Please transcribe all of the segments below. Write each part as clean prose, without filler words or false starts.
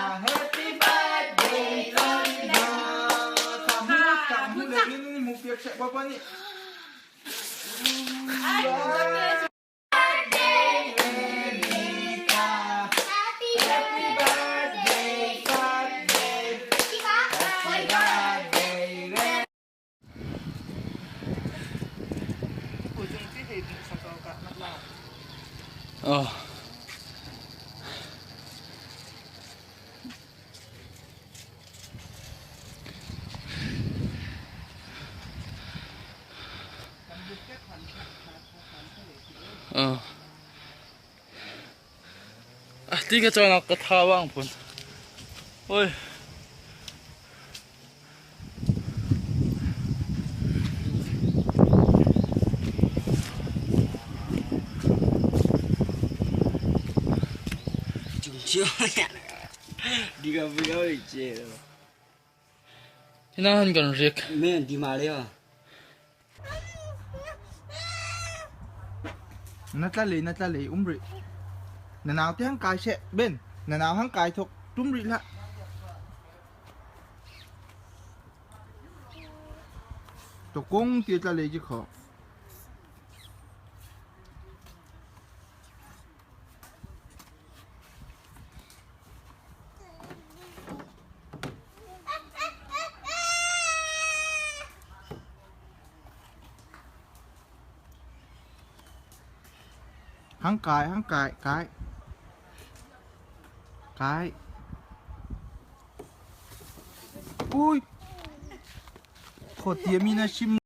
Happy birthday Lolita. Kamu lagi ni mau piak siapa apa ni? Oh. Oh. Ah, tiga cho nó katawang pun. Oi. Chưa đi gặp video để chơi rồi. Thế nào anh còn riêng? Mẹ đi mà đấy à? Natali umri. Nanaw ti hang kai se ben. Nanaw hang kai thok tumri la. To kong ti ta le ji kho. Hang cái ui khổ tiệm mi na chim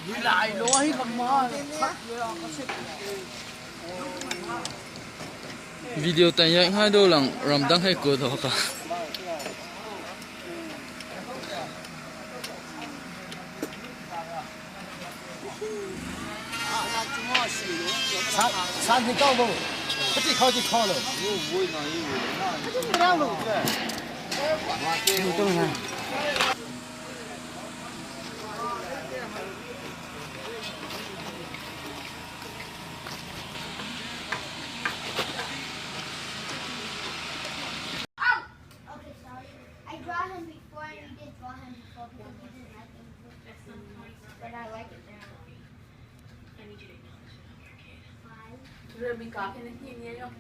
Đi lại nói con mò. Video tay nhạy hai đô lằng ram đăng hay cửa đó cả. San thì cao luôn, cái gì khó thì khó rồi. Cái gì cao luôn. Tôi này. Rồi mình có cái này nhìn nhé không?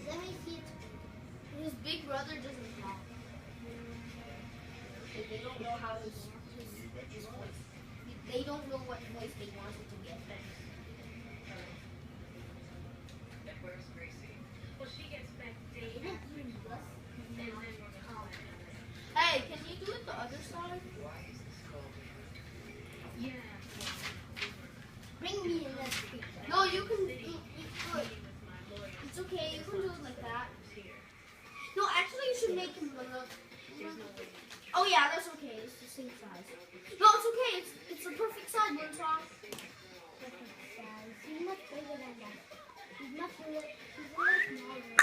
Let me see it. His big brother doesn't have. They don't know how his voice. They don't know what voice they want it to get. Well, she gets back dating and then Hey, can you do it the other side? yeah. Bring me in that picture. No, you can do it. It's okay, you can do it like that. No, actually you should make him look. Oh yeah, that's okay. It's the same size. No, it's okay. It's the perfect size, Moonshot. Perfect size. He's much bigger than that. He's much bigger. He's a little smaller.